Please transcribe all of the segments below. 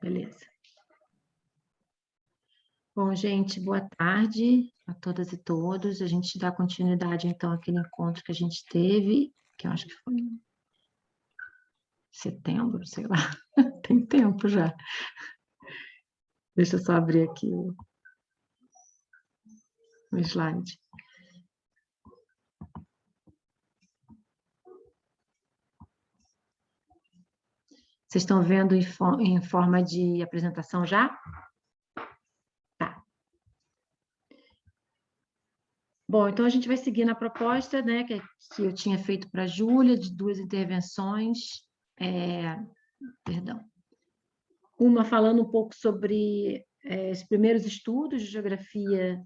Beleza. Bom, gente, boa tarde a todas e todos. A gente dá continuidade, então, àquele encontro que a gente teve, que eu acho que foi em setembro, sei lá. Tem tempo já. Deixa eu só abrir aqui o slide. Vocês estão vendo em forma de apresentação já? Tá. Bom, então a gente vai seguir na proposta, né, que eu tinha feito para a Júlia, de 2 intervenções. Perdão. Uma falando um pouco sobre os primeiros estudos de geografia,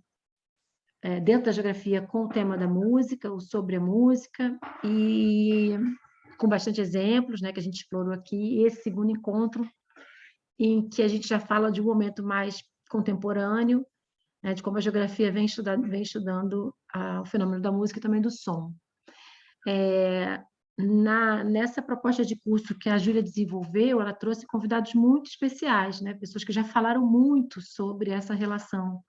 dentro da geografia com o tema da música, ou sobre a música, e com bastante exemplos, né, que a gente explorou aqui, e esse segundo encontro, em que a gente já fala de um momento mais contemporâneo, né, de como a geografia vem estudando o fenômeno da música e também do som. Nessa proposta de curso que a Júlia desenvolveu, ela trouxe convidados muito especiais, né, pessoas que já falaram muito sobre essa relação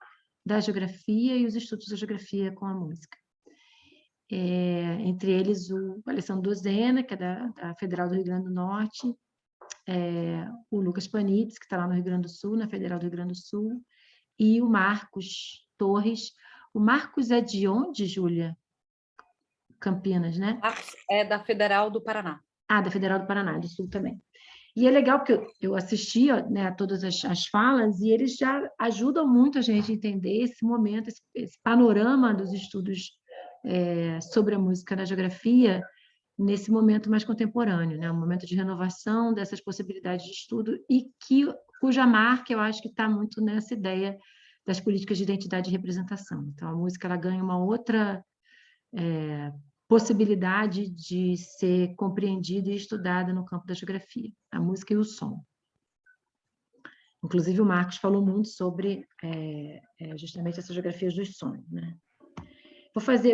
da geografia e os estudos da geografia com a música. Entre eles o Alessandro Dozena, que é da Federal do Rio Grande do Norte, o Lucas Panitz, que está lá no Rio Grande do Sul, na Federal do Rio Grande do Sul, e o Marcos Torres. O Marcos é de onde, Júlia? Campinas, né? É da Federal do Paraná. Da Federal do Paraná, do Sul também. E é legal porque eu assisti, né, a todas as falas e eles já ajudam muito a gente a entender esse momento, esse panorama dos estudos sobre a música na geografia nesse momento mais contemporâneo, né, um momento de renovação dessas possibilidades de estudo e cuja marca eu acho que está muito nessa ideia das políticas de identidade e representação. Então, a música ela ganha uma outra possibilidade de ser compreendida e estudada no campo da geografia, a música e o som. Inclusive, o Marcos falou muito sobre justamente essas geografias dos sons, né?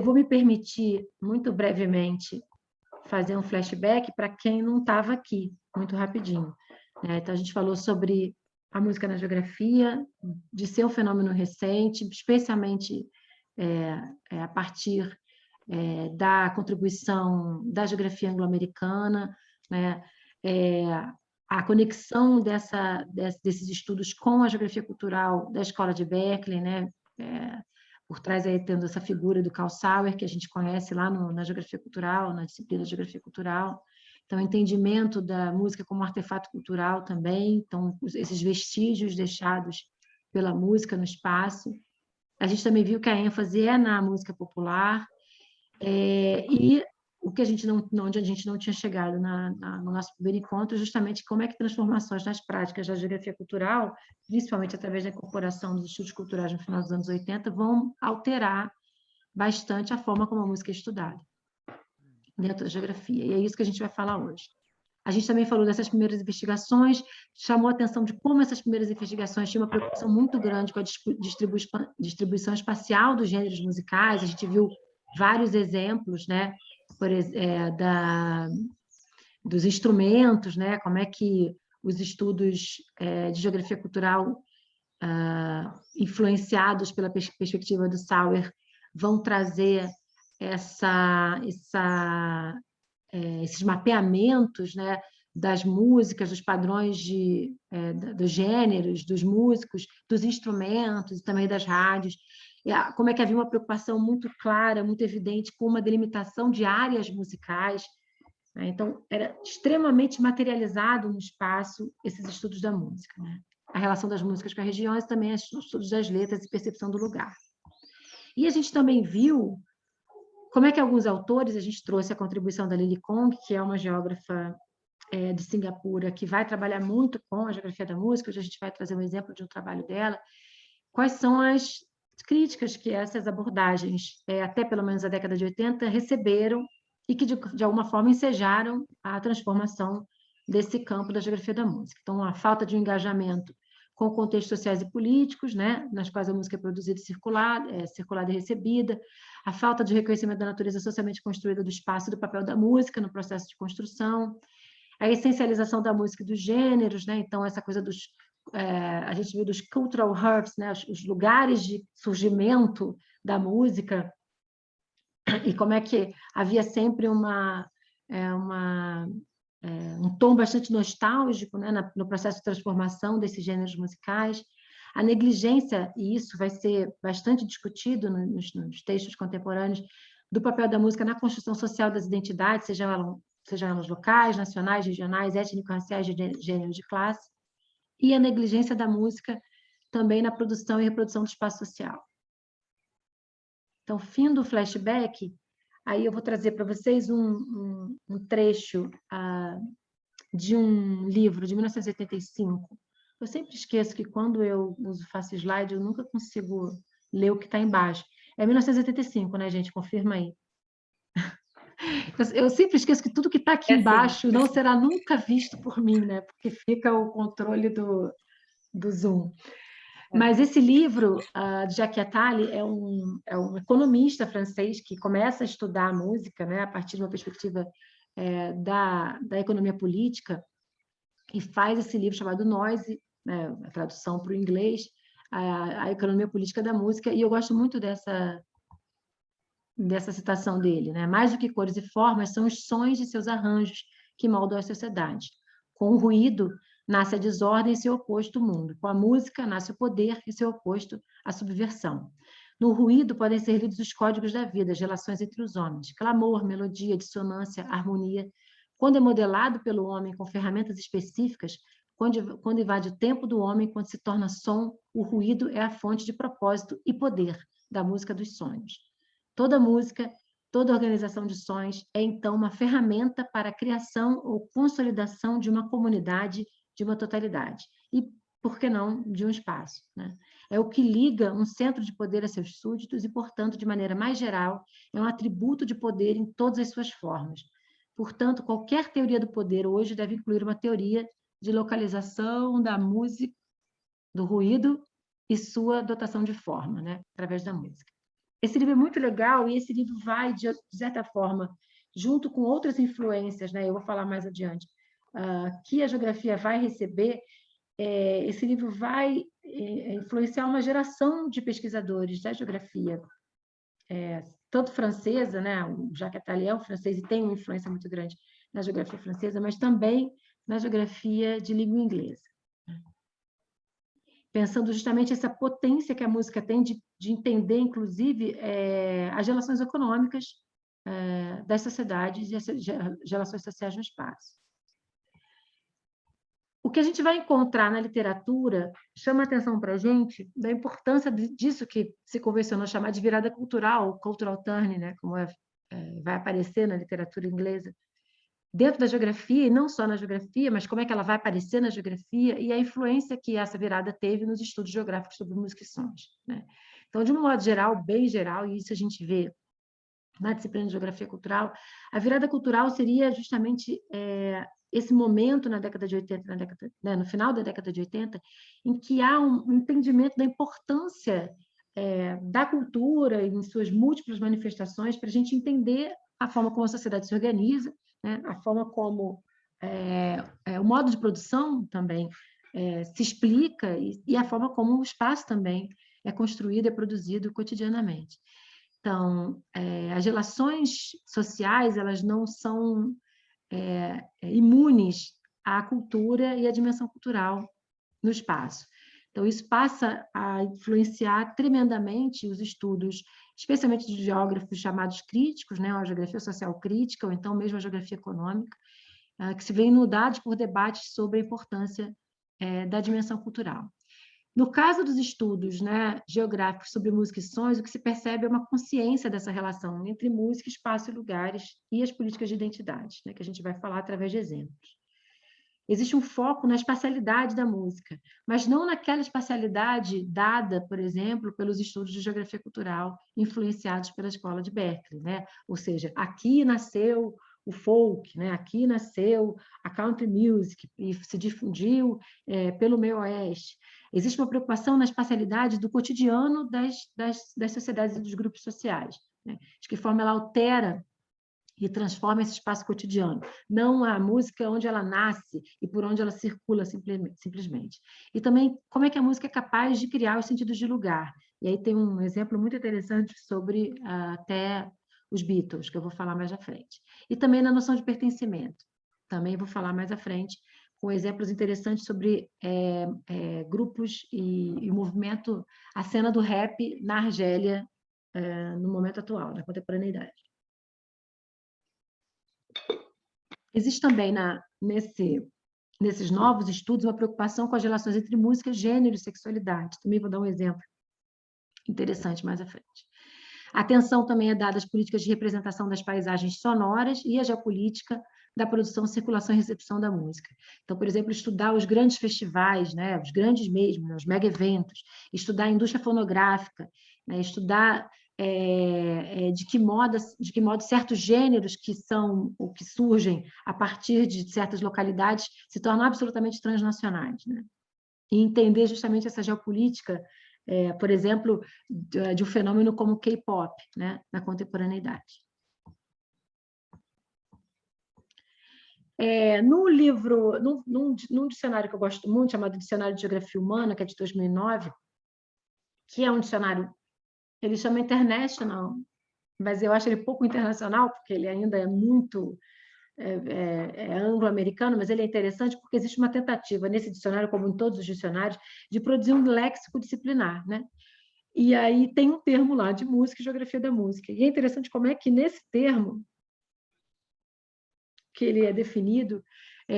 Vou me permitir, muito brevemente, fazer um flashback para quem não estava aqui, muito rapidinho, né? Então, a gente falou sobre a música na geografia, de ser um fenômeno recente, especialmente a partir da contribuição da geografia anglo-americana, né? A conexão desses estudos com a geografia cultural da Escola de Berkeley, né? Por trás aí tendo essa figura do Carl Sauer, que a gente conhece lá na geografia cultural, na disciplina de geografia cultural. Então, o entendimento da música como artefato cultural também, então, esses vestígios deixados pela música no espaço. A gente também viu que a ênfase é na música popular, e o que onde a gente não tinha chegado no nosso primeiro encontro, justamente como é que transformações nas práticas da geografia cultural, principalmente através da incorporação dos estudos culturais no final dos anos 80, vão alterar bastante a forma como a música é estudada dentro da geografia. E é isso que a gente vai falar hoje. A gente também falou dessas primeiras investigações, chamou a atenção de como essas primeiras investigações tinham uma preocupação muito grande com a distribuição espacial dos gêneros musicais. A gente viu vários exemplos, né, dos instrumentos, né, como é que os estudos de geografia cultural influenciados pela perspectiva do Sauer vão trazer esses mapeamentos, né, das músicas, dos padrões dos gêneros, dos músicos, dos instrumentos e também das rádios. Como é que havia uma preocupação muito clara, muito evidente, com uma delimitação de áreas musicais, né? Então, era extremamente materializado no espaço esses estudos da música, né? A relação das músicas com as regiões, também os estudos das letras e percepção do lugar. E a gente também viu como é que alguns autores, a gente trouxe a contribuição da Lily Kong, que é uma geógrafa de Singapura, que vai trabalhar muito com a geografia da música. Hoje a gente vai trazer um exemplo de um trabalho dela. Quais são as críticas que essas abordagens, até pelo menos a década de 80, receberam e que, de alguma forma, ensejaram a transformação desse campo da geografia da música. Então, a falta de um engajamento com contextos sociais e políticos, né, nas quais a música é produzida e circulada e recebida, a falta de reconhecimento da natureza socialmente construída do espaço e do papel da música no processo de construção, a essencialização da música e dos gêneros, né? Então, essa coisa a gente viu dos cultural hubs, né? Os lugares de surgimento da música, e como é que havia sempre um tom bastante nostálgico, né, no processo de transformação desses gêneros musicais. A negligência, e isso vai ser bastante discutido nos textos contemporâneos, do papel da música na construção social das identidades, sejam elas locais, nacionais, regionais, étnico-raciais, de gênero, de classe, e a negligência da música também na produção e reprodução do espaço social. Então, fim do flashback, aí eu vou trazer para vocês um trecho de um livro de 1985. Eu sempre esqueço que quando eu faço slide, eu nunca consigo ler o que está embaixo. É 1985, né, gente? Confirma aí. Eu sempre esqueço que tudo que está aqui embaixo não será nunca visto por mim, né? Porque fica o controle do Zoom. Mas esse livro, de Jacques Attali, é um economista francês que começa a estudar a música, né, a partir de uma perspectiva da economia política, e faz esse livro chamado Noise, né, a tradução para o inglês, a economia política da música, e eu gosto muito dessa citação dele, né? Mais do que cores e formas, são os sons de seus arranjos que moldam a sociedade. Com o ruído, nasce a desordem e seu oposto, o mundo. Com a música, nasce o poder e seu oposto, a subversão. No ruído podem ser lidos os códigos da vida, as relações entre os homens, clamor, melodia, dissonância, harmonia. Quando é modelado pelo homem com ferramentas específicas, quando invade o tempo do homem, quando se torna som, o ruído é a fonte de propósito e poder da música dos sonhos. Toda música, toda organização de sons é, então, uma ferramenta para a criação ou consolidação de uma comunidade, de uma totalidade. E, por que não, de um espaço, né? É o que liga um centro de poder a seus súditos e, portanto, de maneira mais geral, é um atributo de poder em todas as suas formas. Portanto, qualquer teoria do poder hoje deve incluir uma teoria de localização da música, do ruído e sua dotação de forma, né? Através da música. Esse livro é muito legal e esse livro vai, de certa forma, junto com outras influências, né? Eu vou falar mais adiante, que a geografia vai receber. Esse livro vai influenciar uma geração de pesquisadores da geografia, tanto francesa, né? O Jacques Attali é um francês e tem uma influência muito grande na geografia francesa, mas também na geografia de língua inglesa. Pensando justamente essa potência que a música tem de entender, inclusive, as relações econômicas das sociedades e as relações sociais no espaço. O que a gente vai encontrar na literatura chama a atenção para a gente da importância disso que se convencionou chamar de virada cultural, cultural turn, né? Como vai aparecer na literatura inglesa, dentro da geografia, e não só na geografia, mas como é que ela vai aparecer na geografia e a influência que essa virada teve nos estudos geográficos sobre música e sons, né? Então, de um modo geral, bem geral, e isso a gente vê na disciplina de geografia cultural, a virada cultural seria justamente esse momento na década de 80, no final da década de 80, em que há um entendimento da importância da cultura em suas múltiplas manifestações para a gente entender a forma como a sociedade se organiza, né? A forma como o modo de produção também se explica e a forma como o espaço também é construído e produzido cotidianamente. Então, as relações sociais, elas não são imunes à cultura e à dimensão cultural no espaço. Então, isso passa a influenciar tremendamente os estudos, especialmente de geógrafos chamados críticos, né, a geografia social crítica, ou então mesmo a geografia econômica, que se veem nudados por debates sobre a importância da dimensão cultural. No caso dos estudos, né, geográficos sobre música e sons, o que se percebe é uma consciência dessa relação entre música, espaço e lugares e as políticas de identidade, né, que a gente vai falar através de exemplos. Existe um foco na espacialidade da música, mas não naquela espacialidade dada, por exemplo, pelos estudos de geografia cultural influenciados pela escola de Berkeley, né? Ou seja, aqui nasceu o folk, né? Aqui nasceu a country music e se difundiu pelo meio oeste. Existe uma preocupação na espacialidade do cotidiano das sociedades e dos grupos sociais, né? De que forma ela altera e transforma esse espaço cotidiano, não a música onde ela nasce e por onde ela circula simplesmente. E também como é que a música é capaz de criar os sentidos de lugar. E aí tem um exemplo muito interessante sobre até os Beatles, que eu vou falar mais à frente. E também na noção de pertencimento, também vou falar mais à frente, com exemplos interessantes sobre grupos e movimento, a cena do rap na Argélia, no momento atual, na contemporaneidade. Existe também nesses novos estudos uma preocupação com as relações entre música, gênero e sexualidade. Também vou dar um exemplo interessante mais à frente. Atenção também é dada às políticas de representação das paisagens sonoras e à geopolítica da produção, circulação e recepção da música. Então, por exemplo, estudar os grandes festivais, né, os grandes mesmo, né, os mega eventos, estudar a indústria fonográfica, né, estudar de que modo certos gêneros que são ou que surgem a partir de certas localidades se tornam absolutamente transnacionais, né? E entender justamente essa geopolítica, por exemplo, de um fenômeno como o K-pop, né, na contemporaneidade. No livro, num dicionário que eu gosto muito, chamado Dicionário de Geografia Humana, que é de 2009, que é um dicionário, ele chama International, mas eu acho ele pouco internacional, porque ele ainda é muito anglo-americano, mas ele é interessante porque existe uma tentativa nesse dicionário, como em todos os dicionários, de produzir um léxico disciplinar, né? E aí tem um termo lá de música e geografia da música. E é interessante como é que nesse termo, que ele é definido,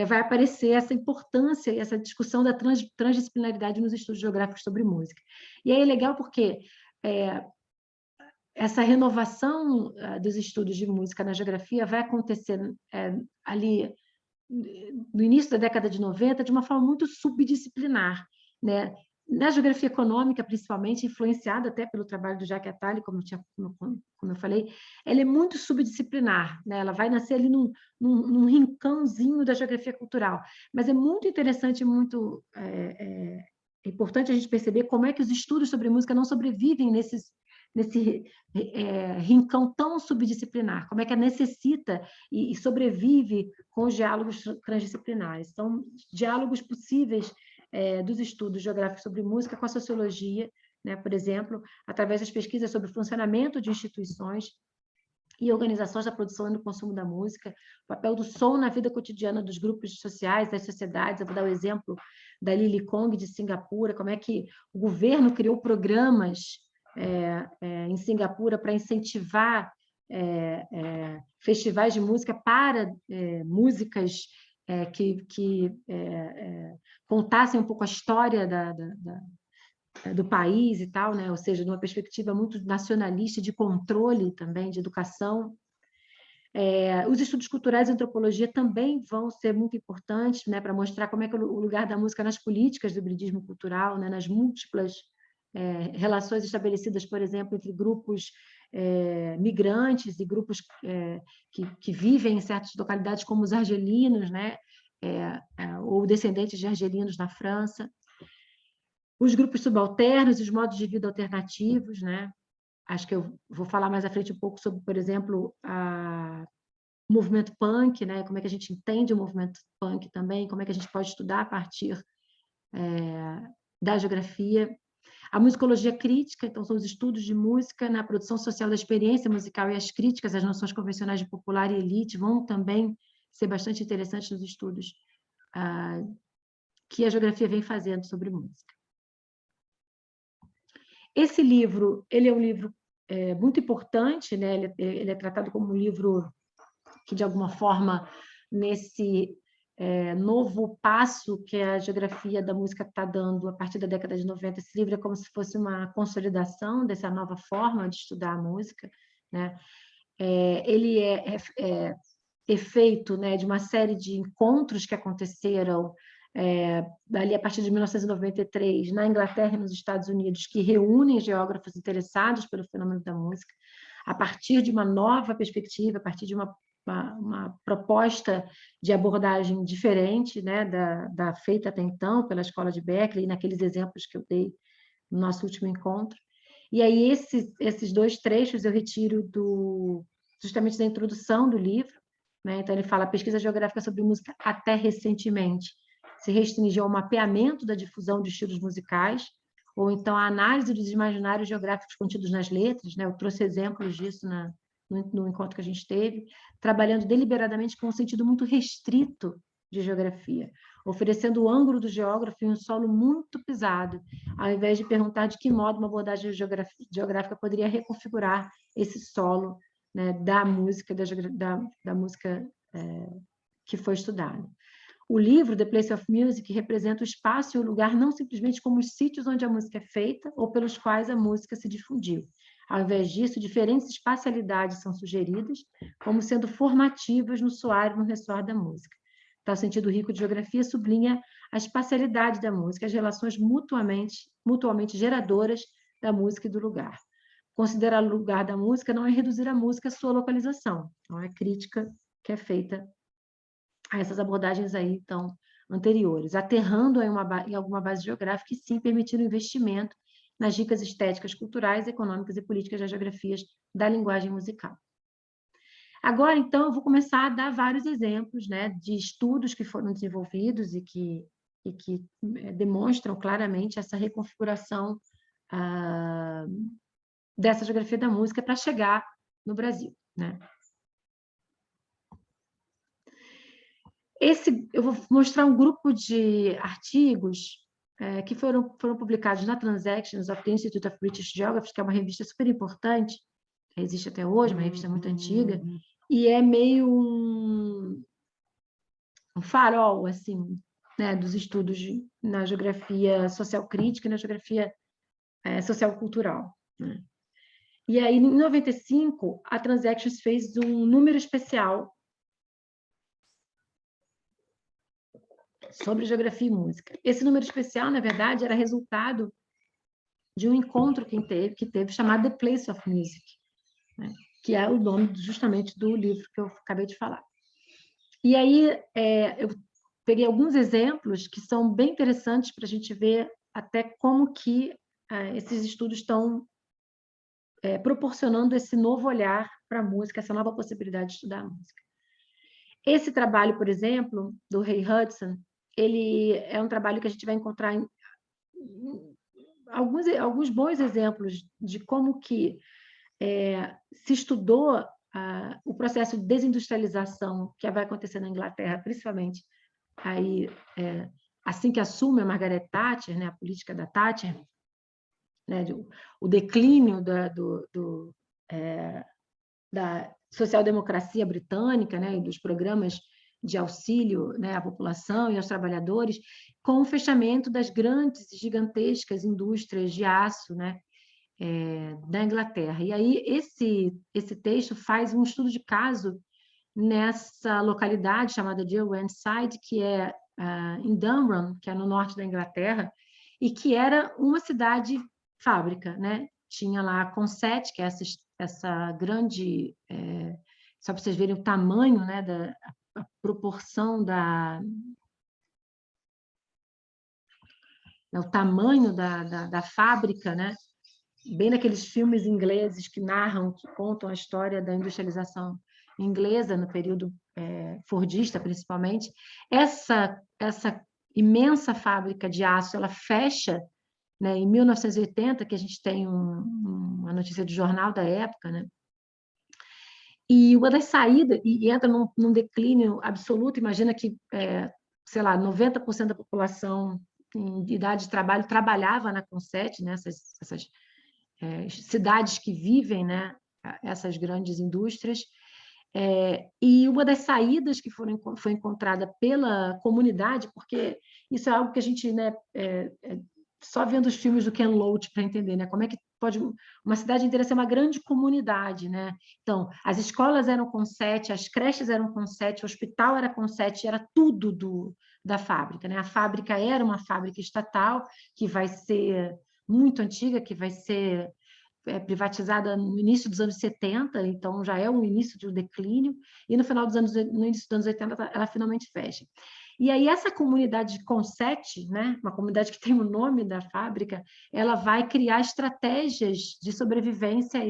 vai aparecer essa importância e essa discussão da transdisciplinaridade nos estudos geográficos sobre música. E aí é legal porque essa renovação dos estudos de música na geografia vai acontecer ali no início da década de 90 de uma forma muito subdisciplinar, né? Na geografia econômica, principalmente, influenciada até pelo trabalho do Jacques Attali, como eu falei, ela é muito subdisciplinar, né? Ela vai nascer ali num rincãozinho da geografia cultural. Mas é muito interessante, muito importante a gente perceber como é que os estudos sobre música não sobrevivem nesse rincão tão subdisciplinar, como é que necessita e sobrevive com os diálogos transdisciplinares. São diálogos possíveis dos estudos geográficos sobre música com a sociologia, né, por exemplo, através das pesquisas sobre o funcionamento de instituições e organizações da produção e do consumo da música, o papel do som na vida cotidiana dos grupos sociais, das sociedades. Eu vou dar o exemplo da Lily Kong, de Singapura, como é que o governo criou programas em Singapura para incentivar festivais de música para músicas que contassem um pouco a história do país e tal, né? Ou seja, de uma perspectiva muito nacionalista, de controle também, de educação. Os estudos culturais e antropologia também vão ser muito importantes, né, para mostrar como é que o lugar da música nas políticas do hibridismo cultural, né, nas múltiplas relações estabelecidas, por exemplo, entre grupos migrantes e grupos que vivem em certas localidades, como os argelinos, né, ou descendentes de argelinos na França. Os grupos subalternos e os modos de vida alternativos, né? Acho que eu vou falar mais à frente um pouco sobre, por exemplo, o movimento punk, né? Como é que a gente entende o movimento punk também, como é que a gente pode estudar a partir da geografia. A musicologia crítica, então, são os estudos de música na produção social da experiência musical e as críticas às noções convencionais de popular e elite vão também ser bastante interessantes nos estudos que a geografia vem fazendo sobre música. Esse livro, ele é um livro muito importante, né? Ele é tratado como um livro que, de alguma forma, nesse novo passo que a geografia da música está dando a partir da década de 90, esse livro é como se fosse uma consolidação dessa nova forma de estudar a música, né? Ele é efeito, né, de uma série de encontros que aconteceram ali a partir de 1993, na Inglaterra e nos Estados Unidos, que reúnem geógrafos interessados pelo fenômeno da música, a partir de uma nova perspectiva, a partir de uma proposta de abordagem diferente, né, da feita até então pela Escola de Berkeley, naqueles exemplos que eu dei no nosso último encontro. E aí esses dois trechos eu retiro justamente da introdução do livro, né? Então, ele fala: a pesquisa geográfica sobre música até recentemente se restringiu ao mapeamento da difusão de estilos musicais, ou então a análise dos imaginários geográficos contidos nas letras, né? Eu trouxe exemplos disso no encontro que a gente teve, trabalhando deliberadamente com um sentido muito restrito de geografia, oferecendo o ângulo do geógrafo em um solo muito pisado, ao invés de perguntar de que modo uma abordagem geográfica poderia reconfigurar esse solo, né, da música, da música que foi estudada. O livro, The Place of Music, representa o espaço e o lugar não simplesmente como os sítios onde a música é feita ou pelos quais a música se difundiu. Ao invés disso, diferentes espacialidades são sugeridas como sendo formativas no soar e no ressoar da música. Tal sentido rico de geografia sublinha a espacialidade da música, as relações mutuamente geradoras da música e do lugar. Considerar o lugar da música não é reduzir a música à sua localização, não é crítica que é feita a essas abordagens aí, então, anteriores, aterrando em alguma base geográfica e sim permitindo investimento nas dicas estéticas, culturais, econômicas e políticas das geografias da linguagem musical. Agora, então, eu vou começar a dar vários exemplos, né, de estudos que foram desenvolvidos e que demonstram claramente essa reconfiguração dessa geografia da música para chegar no Brasil, né? Eu vou mostrar um grupo de artigos que foram publicados na Transactions of the Institute of British Geography, que é uma revista super importante, existe até hoje, uma revista muito antiga, e é meio um farol, assim, né, dos estudos na geografia social crítica e na geografia social cultural, né? E aí, em 95, a Transactions fez um número especial sobre geografia e música. Esse número especial, na verdade, era resultado de um encontro que teve chamado The Place of Music, né? Que é o nome justamente do livro que eu acabei de falar. E aí eu peguei alguns exemplos que são bem interessantes para a gente ver até como que esses estudos estão proporcionando esse novo olhar para a música, essa nova possibilidade de estudar a música. Esse trabalho, por exemplo, do Ray Hudson, ele é um trabalho que a gente vai encontrar em alguns bons exemplos de como que se estudou o processo de desindustrialização que vai acontecer na Inglaterra, principalmente aí, assim que assume a Margaret Thatcher, né, a política da Thatcher, né, o declínio da social-democracia britânica, né, e dos programas de auxílio, né, à população e aos trabalhadores, com o fechamento das grandes e gigantescas indústrias de aço, né, da Inglaterra. E aí esse texto faz um estudo de caso nessa localidade chamada de Wenside, que é em Dunram, que é no norte da Inglaterra, e que era uma cidade fábrica, né? Tinha lá a Consett, que é essa grande, só para vocês verem o tamanho, né, a proporção o tamanho da fábrica, né? Bem naqueles filmes ingleses que narram, que contam a história da industrialização inglesa no período fordista, principalmente. Essa imensa fábrica de aço, ela fecha, né, em 1980, que a gente tem uma notícia de jornal da época, né? E uma das saídas, e entra num declínio absoluto, imagina que, sei lá, 90% da população em idade de trabalho trabalhava na Consett, né, essas cidades que vivem, né, essas grandes indústrias, e uma das saídas que foi encontrada pela comunidade, porque isso é algo que a gente, né, só vendo os filmes do Ken Loach para entender, né, como é que pode uma cidade inteira ser uma grande comunidade, né? Então, as escolas eram Consett, as creches eram Consett, o hospital era Consett, era tudo da fábrica, né? A fábrica era uma fábrica estatal que vai ser muito antiga, que vai ser privatizada no início dos anos 70, então já é o início do declínio, e no início dos anos 80 ela finalmente fecha. E aí essa comunidade de Consett, né, uma comunidade que tem o nome da fábrica, ela vai criar estratégias de sobrevivência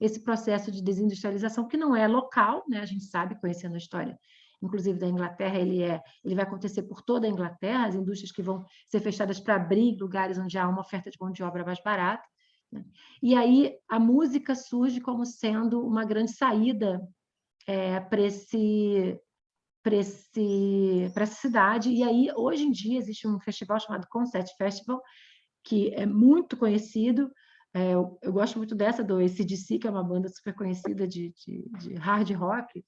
esse processo de desindustrialização, que não é local, né? A gente sabe, conhecendo a história, inclusive da Inglaterra, ele vai acontecer por toda a Inglaterra, as indústrias que vão ser fechadas para abrir lugares onde há uma oferta de mão de obra mais barata, né? E aí a música surge como sendo uma grande saída para essa cidade. E aí, hoje em dia, existe um festival chamado Concert Festival, que é muito conhecido. Eu gosto muito dessa, do AC/DC, que é uma banda super conhecida de hard rock.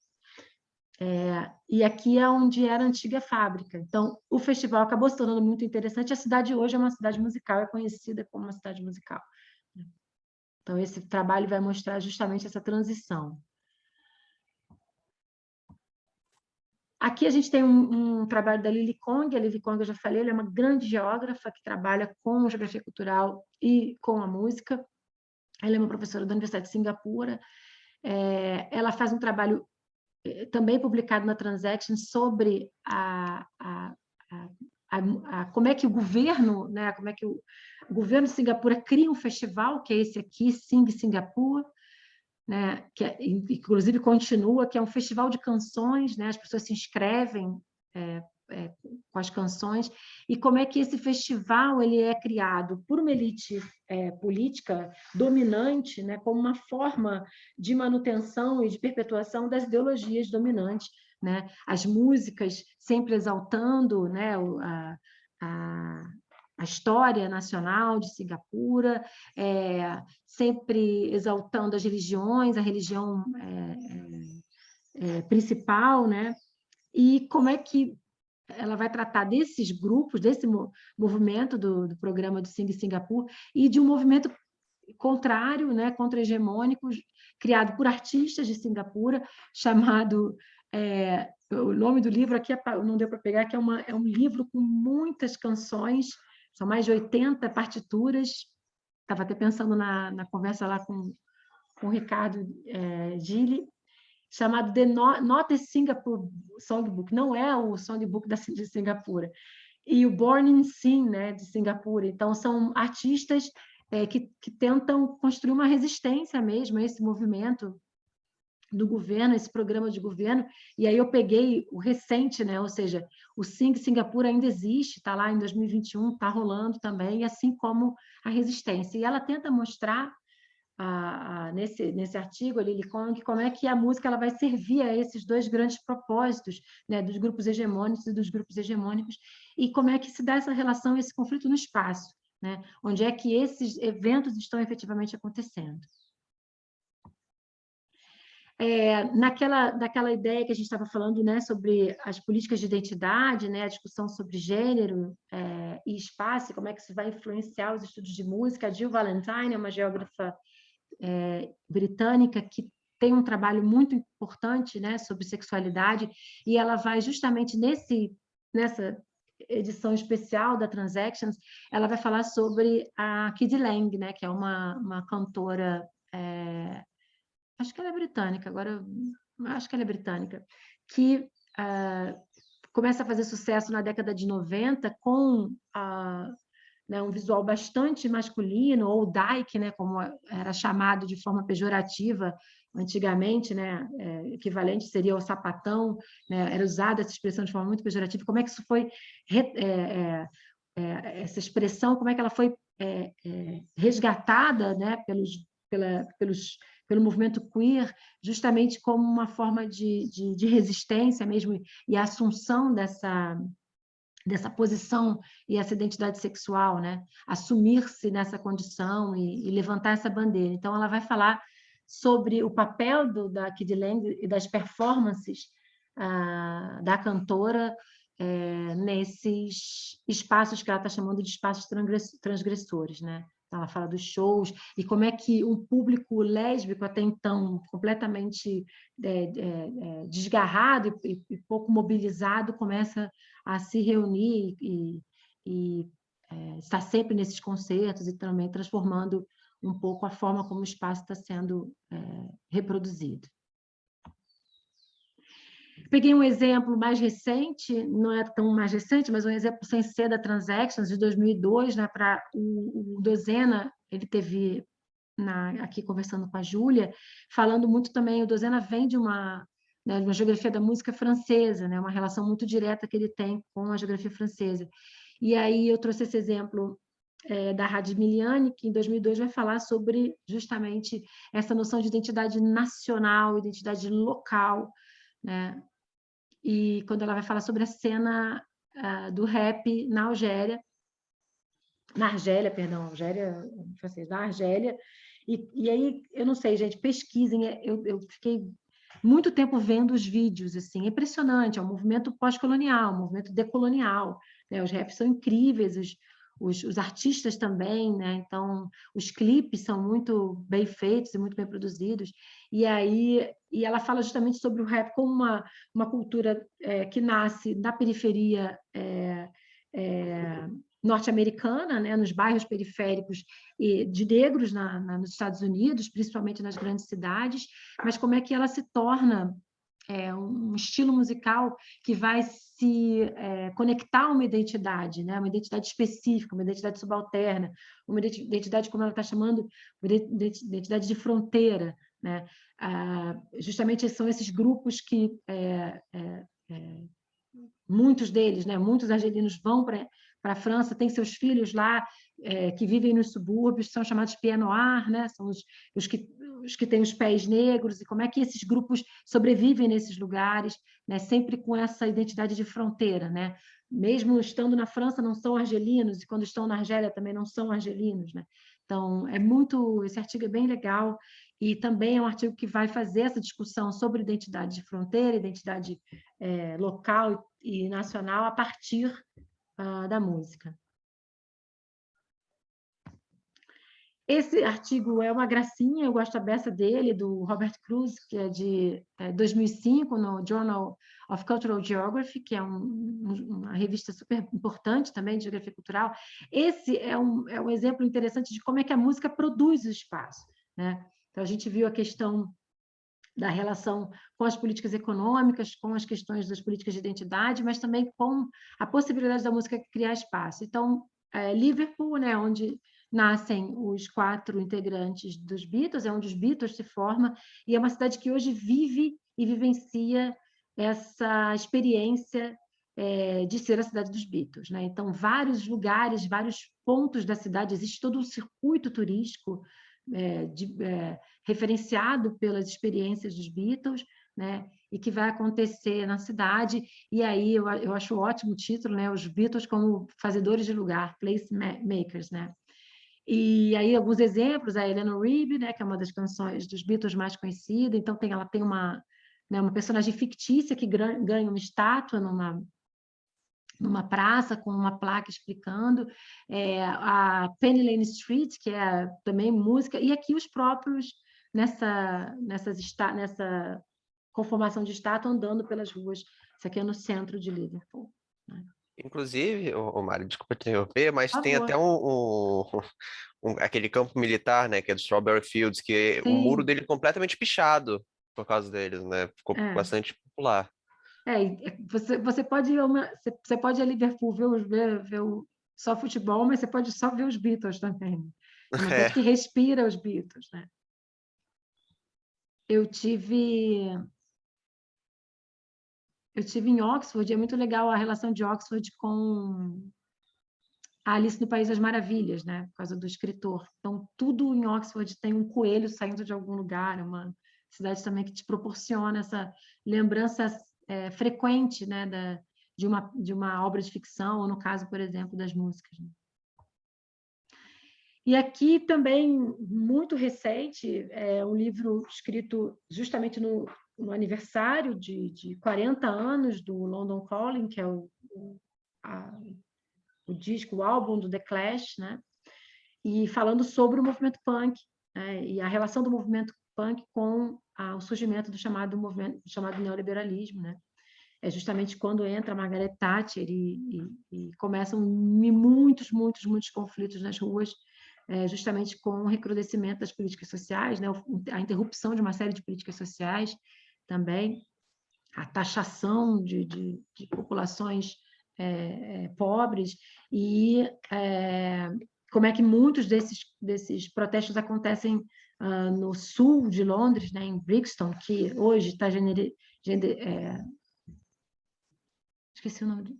E aqui é onde era a antiga fábrica. Então, o festival acabou se tornando muito interessante. A cidade hoje é uma cidade musical, é conhecida como uma cidade musical. Então, esse trabalho vai mostrar justamente essa transição. Aqui a gente tem um trabalho da Lily Kong. A Lily Kong, eu já falei, ela é uma grande geógrafa que trabalha com geografia cultural e com a música. Ela é uma professora da Universidade de Singapura. Ela faz um trabalho também publicado na Transaction sobre como é que o governo, né, como é que o governo de Singapura cria um festival, que é esse aqui, Sing Singapura, né, que inclusive continua, que é um festival de canções, né, as pessoas se inscrevem com as canções, e como é que esse festival ele é criado por uma elite política dominante, né, como uma forma de manutenção e de perpetuação das ideologias dominantes, né? As músicas sempre exaltando, né, a história nacional de Singapura, sempre exaltando as religiões, a religião principal, né? E como é que ela vai tratar desses grupos, desse movimento do programa do Sing Singapura e de um movimento contrário, né, contra-hegemônico, criado por artistas de Singapura, chamado... o nome do livro aqui não deu para pegar, que é um livro com muitas canções, são mais de 80 partituras. Estava até pensando na conversa lá com o Ricardo Gili, chamado Not the Singapore Songbook, não é o songbook de Singapura, e o Born in Sing, né, de Singapura. Então, são artistas que tentam construir uma resistência mesmo a esse movimento do governo, esse programa de governo. E aí eu peguei o recente, né, ou seja, o Sing Singapura ainda existe, está lá em 2021, está rolando também, assim como a resistência. E ela tenta mostrar nesse artigo, a Lily Kong, como é que a música ela vai servir a esses dois grandes propósitos, né, dos grupos hegemônicos e dos grupos hegemônicos, e como é que se dá essa relação, esse conflito no espaço, né? Onde é que esses eventos estão efetivamente acontecendo. Daquela ideia que a gente estava falando, né, sobre as políticas de identidade, né, a discussão sobre gênero e espaço, como é que isso vai influenciar os estudos de música. A Jill Valentine é uma geógrafa britânica que tem um trabalho muito importante, né, sobre sexualidade, e ela vai justamente nessa edição especial da Transactions, ela vai falar sobre a Kiddy Lang, né, que é uma cantora, acho que ela é britânica, agora acho que ela é britânica, que começa a fazer sucesso na década de 90 com né, um visual bastante masculino, ou dyke, né, como era chamado de forma pejorativa antigamente, né, equivalente seria o sapatão, né, era usada essa expressão de forma muito pejorativa. Como é que isso foi, essa expressão, como é que ela foi resgatada, né, pelo movimento queer, justamente como uma forma de resistência mesmo, e a assunção dessa posição e essa identidade sexual, né? Assumir-se nessa condição e levantar essa bandeira. Então, ela vai falar sobre o papel da Kiddy Lang e das performances da cantora nesses espaços que ela está chamando de espaços transgressores, né? Ela fala dos shows e como é que um público lésbico, até então completamente desgarrado e pouco mobilizado, começa a se reunir e estar sempre nesses concertos e também transformando um pouco a forma como o espaço está sendo reproduzido. Peguei um exemplo mais recente, não é tão mais recente, mas um exemplo sem ser da Transactions, de 2002, né, para o Dozena. Ele teve aqui conversando com a Júlia, falando muito também, o Dozena vem de uma geografia da música francesa, né? Uma relação muito direta que ele tem com a geografia francesa. E aí eu trouxe esse exemplo da Radimiliani, que em 2002 vai falar sobre justamente essa noção de identidade nacional, identidade local, né? E quando ela vai falar sobre a cena do rap na Argélia, francês, da Argélia, e aí, eu não sei, gente, pesquisem, eu fiquei muito tempo vendo os vídeos, assim, é impressionante, é um movimento pós-colonial, um movimento decolonial, né? Os raps são incríveis, os artistas também, né? Então, os clipes são muito bem feitos e muito bem produzidos, e ela fala justamente sobre o rap como uma cultura que nasce na periferia norte-americana, né, nos bairros periféricos de negros nos Estados Unidos, principalmente nas grandes cidades, mas como é que ela se torna um estilo musical que vai se conectar a uma identidade, né? Uma identidade específica, uma identidade subalterna, uma identidade, como ela está chamando, uma identidade de fronteira, né? Justamente são esses grupos que muitos deles, né? Muitos argelinos vão para a França, têm seus filhos lá, que vivem nos subúrbios, são chamados pieds noirs, né? São os que têm os pés negros, e como é que esses grupos sobrevivem nesses lugares, né? Sempre com essa identidade de fronteira, né? Mesmo estando na França, não são argelinos, e quando estão na Argélia também não são argelinos, né? Então, esse artigo é bem legal, e também é um artigo que vai fazer essa discussão sobre identidade de fronteira, identidade local e nacional a partir da música. Esse artigo é uma gracinha, eu gosto da beça dele, do Robert Cruz, que é de 2005, no Journal of Cultural Geography, que é uma revista super importante também de geografia cultural. Esse é um exemplo interessante de como é que a música produz o espaço, né? Então, a gente viu a questão da relação com as políticas econômicas, com as questões das políticas de identidade, mas também com a possibilidade da música criar espaço. Então, Liverpool, né, onde nascem os 4 integrantes dos Beatles, é onde os Beatles se formam, e é uma cidade que hoje vive e vivencia essa experiência de ser a cidade dos Beatles, né? Então, vários lugares, vários pontos da cidade, existe todo um circuito turístico referenciado pelas experiências dos Beatles, né? E que vai acontecer na cidade, e aí eu acho ótimo o título, né? Os Beatles como fazedores de lugar, place makers, né? E aí alguns exemplos, a Eleanor Rigby, né? Que é uma das canções dos Beatles mais conhecida, então ela tem uma personagem fictícia que ganha uma estátua numa praça com uma placa explicando, a Penny Lane Street, que é também música, e aqui os próprios nessa conformação de estátua andando pelas ruas. Isso aqui é no centro de Liverpool, né? Inclusive, Mário, desculpa te interromper, mas Por tem favor. até aquele campo militar, né, que é do Strawberry Fields, que o muro Sim. dele é completamente pichado por causa deles, né? Ficou bastante popular. Você pode você pode ir a Liverpool ver só futebol, mas você pode só ver os Beatles também. É uma cidade que respira os Beatles, né? Eu tive em Oxford, é muito legal a relação de Oxford com a Alice no País das Maravilhas, né? Por causa do escritor. Então, tudo em Oxford tem um coelho saindo de algum lugar, é uma cidade também que te proporciona essa lembrança frequente, né? De uma obra de ficção, ou no caso, por exemplo, das músicas, né? E aqui também, muito recente, um livro escrito justamente no aniversário de 40 anos do London Calling, que é o disco, o álbum do The Clash, né? E falando sobre o movimento punk, né? E a relação do movimento punk com o surgimento do chamado neoliberalismo, né? É justamente quando entra a Margaret Thatcher e começam muitos conflitos nas ruas, justamente com o recrudescimento das políticas sociais, né? A interrupção de uma série de políticas sociais também, a taxação de populações pobres e como é que muitos desses protestos acontecem no sul de Londres, né, em Brixton, que hoje está esqueci o nome.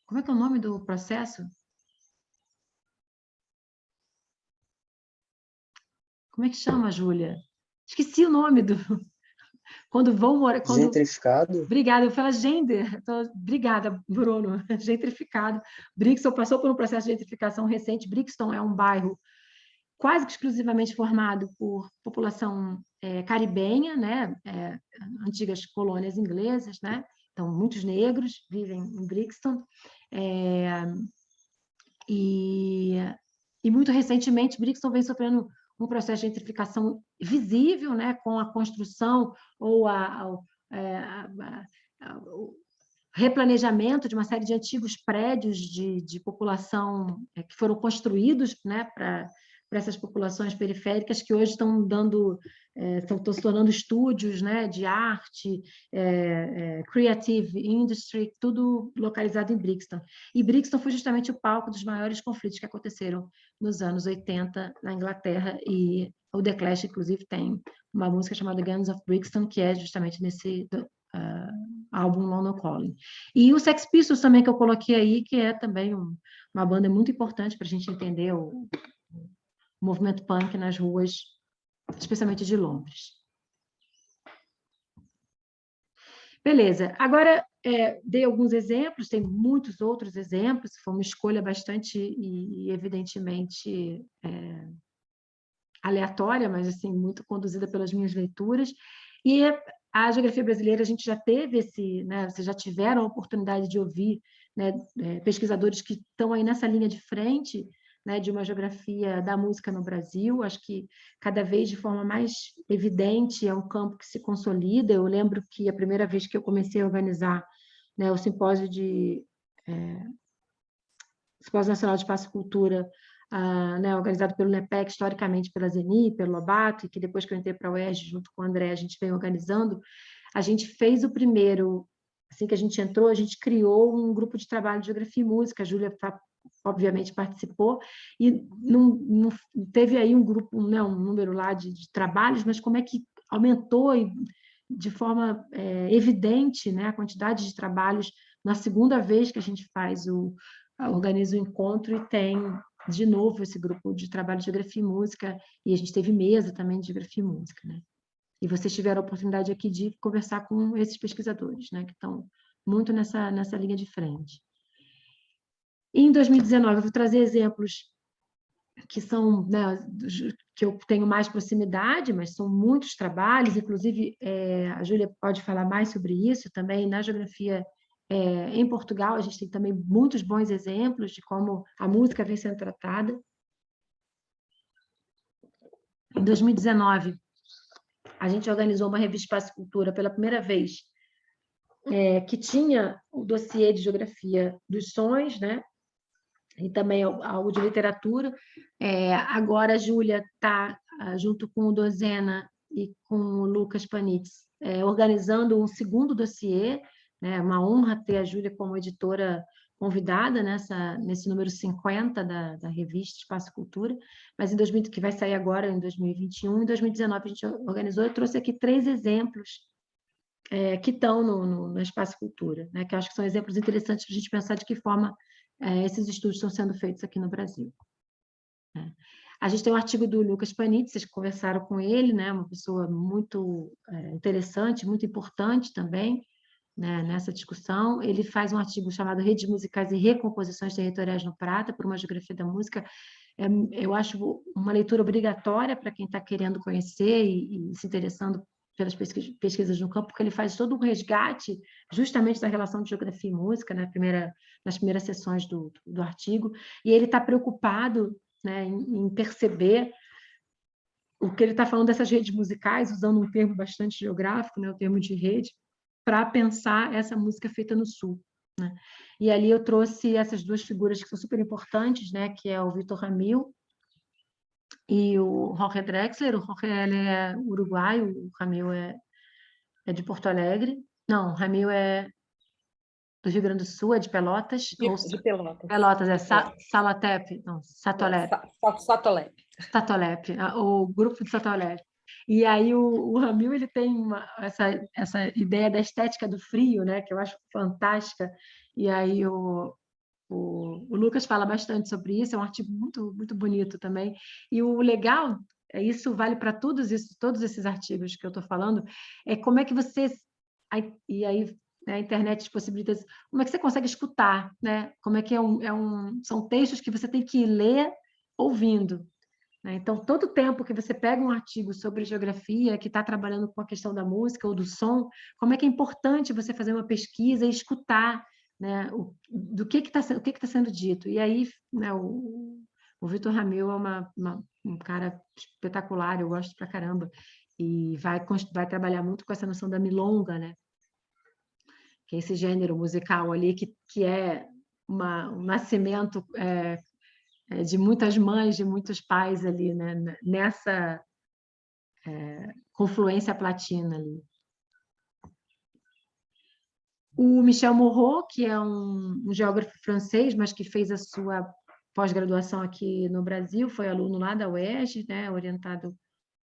Como é que é o nome do processo? Como é que chama, Júlia? Esqueci o nome do... Quando vão morar... Gentrificado? Obrigada, eu falo gender. Obrigada, Bruno. Gentrificado. Brixton passou por um processo de gentrificação recente. Brixton é um bairro quase que exclusivamente formado por população caribenha, né? Antigas colônias inglesas, né? Então, muitos negros vivem em Brixton. E muito recentemente, Brixton vem sofrendo um processo de gentrificação visível, né, com a construção ou o replanejamento de uma série de antigos prédios de população que foram construídos, né, para essas populações periféricas que hoje estão estão se tornando estúdios, né, de arte, creative industry, tudo localizado em Brixton. E Brixton foi justamente o palco dos maiores conflitos que aconteceram nos anos 80 na Inglaterra, e o The Clash, inclusive, tem uma música chamada Guns of Brixton, que é justamente nesse álbum London Calling. E o Sex Pistols também, que eu coloquei aí, que é também uma banda muito importante para a gente entender o movimento punk nas ruas, especialmente de Londres. Beleza. Agora, dei alguns exemplos, tem muitos outros exemplos, foi uma escolha bastante e evidentemente aleatória, mas assim, muito conduzida pelas minhas leituras. E a geografia brasileira, a gente já teve né, vocês já tiveram a oportunidade de ouvir, né, pesquisadores que estão aí nessa linha de frente, né, de uma geografia da música no Brasil. Acho que cada vez de forma mais evidente é um campo que se consolida. Eu lembro que a primeira vez que eu comecei a organizar, né, o Simpósio Nacional de Espaço e Cultura, né, organizado pelo NEPEC, historicamente pela Zeni, pelo Lobato, e que depois que eu entrei para a UERJ, junto com o André, a gente vem organizando. A gente fez o primeiro, assim que a gente entrou, a gente criou um grupo de trabalho de geografia e música, a Júlia obviamente participou, e não teve aí um grupo, né, um número lá de trabalhos, mas como é que aumentou de forma evidente, né, a quantidade de trabalhos na segunda vez que a gente organiza o encontro, e tem de novo esse grupo de trabalho de geografia e música, e a gente teve mesa também de geografia e música, né? E vocês tiveram a oportunidade aqui de conversar com esses pesquisadores, né, que estão muito nessa linha de frente. Em 2019, eu vou trazer exemplos que são, né, que eu tenho mais proximidade, mas são muitos trabalhos, inclusive a Júlia pode falar mais sobre isso também. Na geografia em Portugal, a gente tem também muitos bons exemplos de como a música vem sendo tratada. Em 2019, a gente organizou uma revista Espaço e Cultura pela primeira vez, que tinha o dossiê de geografia dos sons, né? E também algo de literatura. Agora a Júlia está, junto com o Dozena e com o Lucas Panitz, organizando um segundo dossiê, né? Uma honra ter a Júlia como editora convidada nesse número 50 da revista Espaço Cultura, mas que vai sair agora em 2021. Em 2019 a gente organizou, eu trouxe aqui 3 exemplos que estão no Espaço Cultura, né? Que eu acho que são exemplos interessantes para a gente pensar de que forma esses estudos estão sendo feitos aqui no Brasil. A gente tem um artigo do Lucas Panitz, vocês conversaram com ele, né? Uma pessoa muito interessante, muito importante também, né, nessa discussão. Ele faz um artigo chamado Redes Musicais e Recomposições Territoriais no Prata, por uma geografia da música. Eu acho uma leitura obrigatória para quem está querendo conhecer e se interessando pelas pesquisas no campo, porque ele faz todo um resgate justamente da relação de geografia e música, né, nas primeiras sessões do artigo, e ele está preocupado, né, em perceber o que ele está falando dessas redes musicais, usando um termo bastante geográfico, né, o termo de rede, para pensar essa música feita no Sul, né? E ali eu trouxe essas 2 figuras que são super importantes, né, que é o Vitor Ramil e o Jorge Drexler. O Jorge, ele é uruguaio, o Ramil é de Porto Alegre. Não, o Ramil é do Rio Grande do Sul, é de Pelotas? De Pelotas. Pelotas, é De Pelotas. Salatep? Não, Satolep. Satolep. Satolep, o grupo de Satolep. E aí o Ramil, ele tem essa ideia da estética do frio, né, que eu acho fantástica. E aí o Lucas fala bastante sobre isso, é um artigo muito, muito bonito também. E o legal, isso vale para todos esses artigos que eu estou falando, é como é que você... E aí, né, a internet possibilita isso, como é que você consegue escutar, né? Como é que são textos que você tem que ler ouvindo. Então, todo tempo que você pega um artigo sobre geografia, que está trabalhando com a questão da música ou do som, como é que é importante você fazer uma pesquisa e escutar, né, do que está sendo dito. E aí, né, o Vitor Ramil é um cara espetacular, eu gosto pra caramba, e vai trabalhar muito com essa noção da milonga, né, que é esse gênero musical ali, que é um nascimento... de muitas mães, de muitos pais ali, né? Nessa confluência platina ali. O Michel Moreau, que é um geógrafo francês, mas que fez a sua pós-graduação aqui no Brasil, foi aluno lá da UERJ, né? Orientado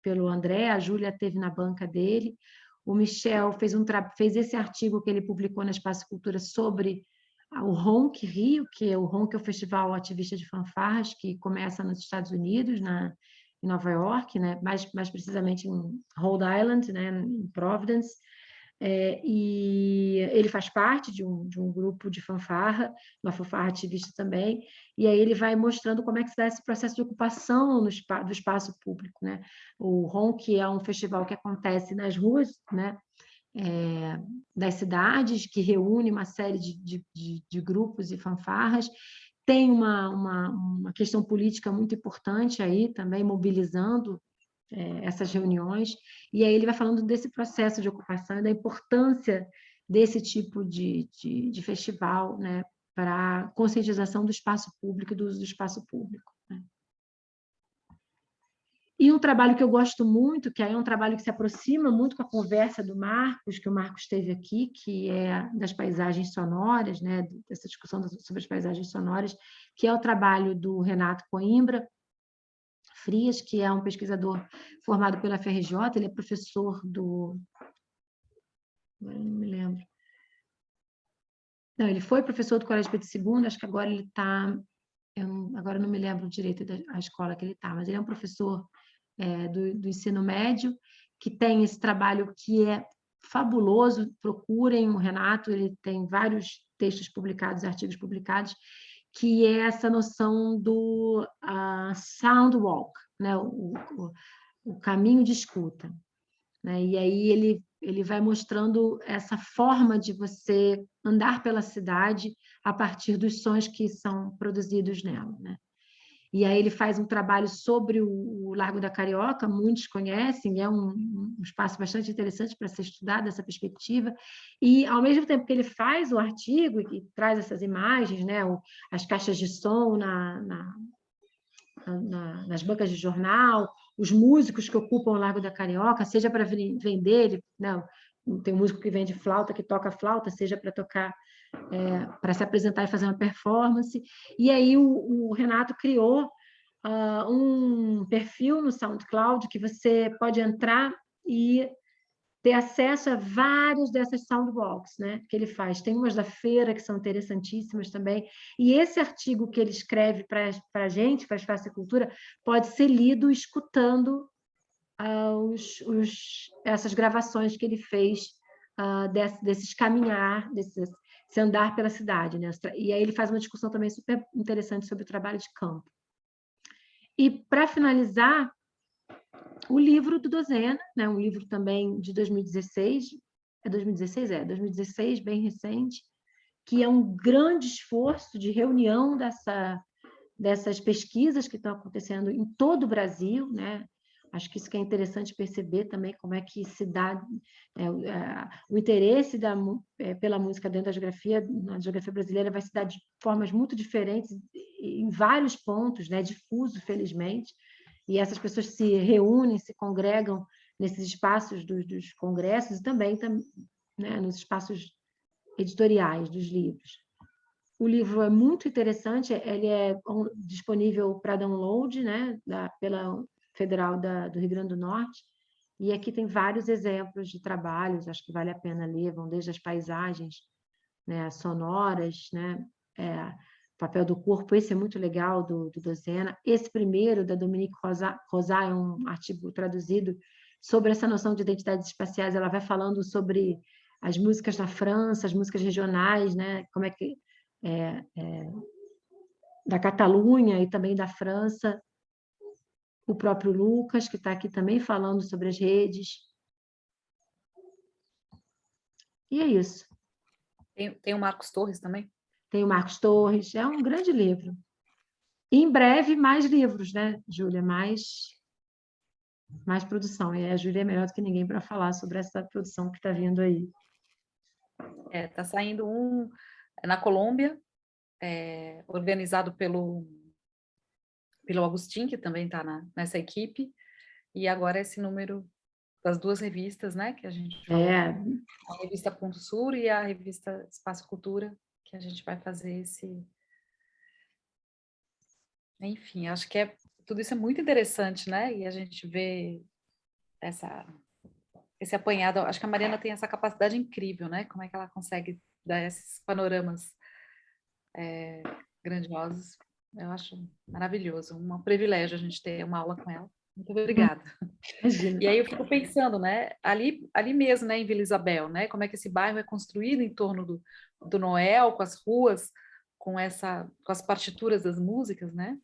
pelo André, a Júlia esteve na banca dele. O Michel fez esse artigo que ele publicou na Espaço Cultura sobre o RONC Rio, que o RONC é o Festival Ativista de Fanfarras, que começa nos Estados Unidos, em Nova York, né? mais precisamente em Rhode Island, né? Em Providence. E ele faz parte de um grupo de fanfarra, uma fanfarra ativista também, e aí ele vai mostrando como é que se dá esse processo de ocupação do espaço público, né? O RONC é um festival que acontece nas ruas, né? Das cidades, que reúne uma série de grupos e fanfarras. Tem uma questão política muito importante aí também, mobilizando essas reuniões, e aí ele vai falando desse processo de ocupação e da importância desse tipo de festival, né, para a conscientização do espaço público e do uso do espaço público. Né? E um trabalho que eu gosto muito, que aí é um trabalho que se aproxima muito com a conversa do Marcos, que o Marcos teve aqui, que é das paisagens sonoras, né, dessa discussão sobre as paisagens sonoras, que é o trabalho do Renato Coimbra Frias, que é um pesquisador formado pela FRJ, ele é professor do... Agora não me lembro. Não, ele foi professor do Colégio Pedro II, acho que agora ele está... Agora não me lembro direito da escola que ele está, mas ele é um professor do ensino médio, que tem esse trabalho que é fabuloso, procurem o Renato, ele tem vários textos publicados, artigos publicados, que é essa noção do sound walk, né? O caminho de escuta. Né? E aí ele vai mostrando essa forma de você andar pela cidade a partir dos sons que são produzidos nela. Né? E aí ele faz um trabalho sobre o Largo da Carioca, muitos conhecem, é um espaço bastante interessante para ser estudado, essa perspectiva, e ao mesmo tempo que ele faz o artigo e que traz essas imagens, né, as caixas de som nas bancas de jornal, os músicos que ocupam o Largo da Carioca, seja para vender, né, tem um músico que vende flauta, que toca flauta, seja para tocar, para se apresentar e fazer uma performance. E aí o Renato criou um perfil no SoundCloud que você pode entrar e ter acesso a várias dessas soundwalks, né, que ele faz. Tem umas da feira que são interessantíssimas também. E esse artigo que ele escreve para a gente, para a Espaço Cultura, pode ser lido escutando essas gravações que ele fez desses caminhar, desse andar pela cidade. Né? E aí ele faz uma discussão também super interessante sobre o trabalho de campo. E, para finalizar, o livro do Dozena, né? Um livro também de 2016, 2016, bem recente, que é um grande esforço de reunião dessas pesquisas que estão acontecendo em todo o Brasil, né? Acho que isso que é interessante perceber também, como é que se dá o interesse pela música dentro da geografia, na geografia brasileira, vai se dar de formas muito diferentes, em vários pontos, né? Difuso, felizmente, e essas pessoas se reúnem, se congregam nesses espaços dos congressos e também, né, nos espaços editoriais dos livros. O livro é muito interessante, ele é disponível para download, né, pela Federal do Rio Grande do Norte, e aqui tem vários exemplos de trabalhos, acho que vale a pena ler, vão desde as paisagens, né, sonoras, né, papel do corpo, esse é muito legal, do Dozena. Esse primeiro, da Dominique Rosat, é um artigo traduzido sobre essa noção de identidades espaciais, ela vai falando sobre as músicas da França, as músicas regionais, né, como é que da Catalunha e também da França, o próprio Lucas, que está aqui também falando sobre as redes. E é isso. Tem o Marcos Torres também? Tem o Marcos Torres, é um grande livro. E em breve, mais livros, né, Júlia? Mais produção. E a Júlia é melhor do que ninguém para falar sobre essa produção que está vindo aí. Está saindo um na Colômbia, organizado pelo Agustin, que também está nessa equipe, e agora esse número das duas revistas, né, que a gente falou, a revista Ponto Sur e a revista Espaço Cultura, que a gente vai fazer esse... Enfim, acho que tudo isso é muito interessante, né, e a gente vê esse apanhado, acho que a Mariana tem essa capacidade incrível, né, como é que ela consegue dar esses panoramas grandiosos. Eu acho maravilhoso, um privilégio a gente ter uma aula com ela. Muito obrigada. Imagina. E aí eu fico pensando, né, ali mesmo, né, em Vila Isabel, né, como é que esse bairro é construído em torno do Noel, com as ruas, com as partituras das músicas, né,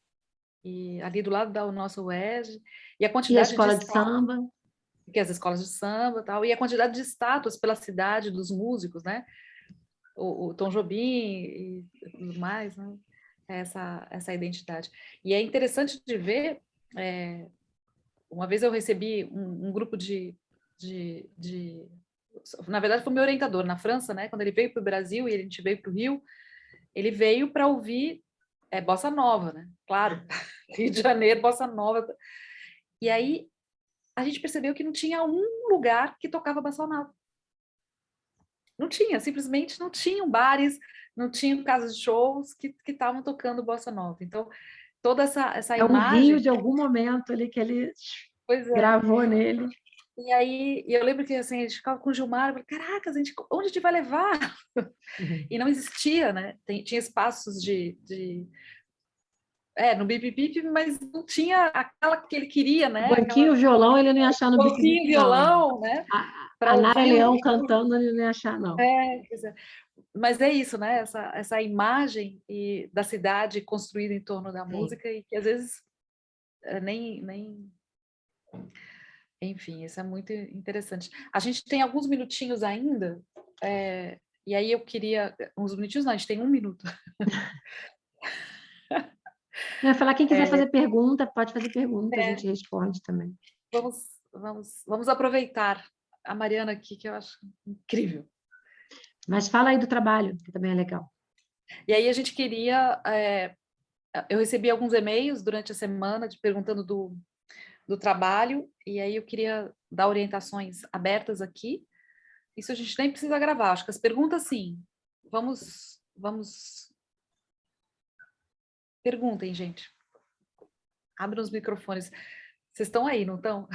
e ali do lado da nossa UERJ, e a quantidade E a escola de estátuas, samba. que é as escolas de samba, tal, e a quantidade de estátuas pela cidade dos músicos, né, o Tom Jobim e tudo mais, né, essa identidade. E é interessante de ver, uma vez eu recebi um grupo na verdade foi meu orientador na França, né, quando ele veio para o Brasil e a gente veio para o Rio, ele veio para ouvir bossa nova, né, claro, Rio de Janeiro, bossa nova, e aí a gente percebeu que não tinha um lugar que tocava bossa nova. Não tinha, simplesmente não tinham bares, não tinham casas de shows que estavam tocando bossa nova. Então, toda essa É um imagem... rio de algum momento ali que ele Pois é. gravou nele. E aí, eu lembro que assim, a gente ficava com o Gilmar, eu falei, caraca, onde a gente vai levar? E não existia, né? Tinha espaços no Bip Bip, mas não tinha aquela que ele queria, né? Banquinho, violão, ele não ia achar no Bip Banquinho, Bip, não. violão, né? A Nara Leão cantando, ele não ia achar, não. Mas é isso, né? Essa imagem da cidade construída em torno da música e que às vezes nem... Enfim, isso é muito interessante. A gente tem alguns minutinhos ainda, e aí eu queria... Uns minutinhos não, a gente tem 1 minuto. Eu ia falar, quem quiser fazer pergunta, pode fazer pergunta, a gente responde também. Vamos aproveitar a Mariana aqui, que eu acho incrível. Mas fala aí do trabalho, que também é legal. E aí a gente queria... eu recebi alguns e-mails durante a semana perguntando do trabalho, e aí eu queria dar orientações abertas aqui. Isso a gente nem precisa gravar, acho que as perguntas, sim. Vamos... Perguntem, gente. Abram os microfones. Vocês estão aí, não estão?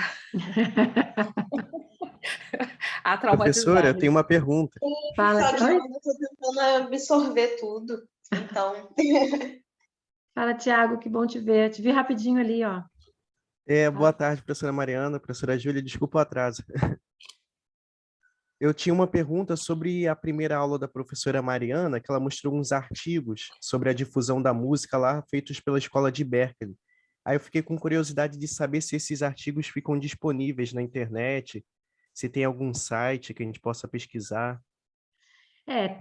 Professora, eu tenho uma pergunta. Fala, eu estou tentando absorver tudo. Então... Fala, Tiago, que bom te ver. Te vi rapidinho ali, ó. Boa tarde, professora Mariana, professora Júlia, desculpa o atraso. Eu tinha uma pergunta sobre a primeira aula da professora Mariana, que ela mostrou uns artigos sobre a difusão da música lá, feitos pela escola de Berkeley. Aí eu fiquei com curiosidade de saber se esses artigos ficam disponíveis na internet, se tem algum site que a gente possa pesquisar.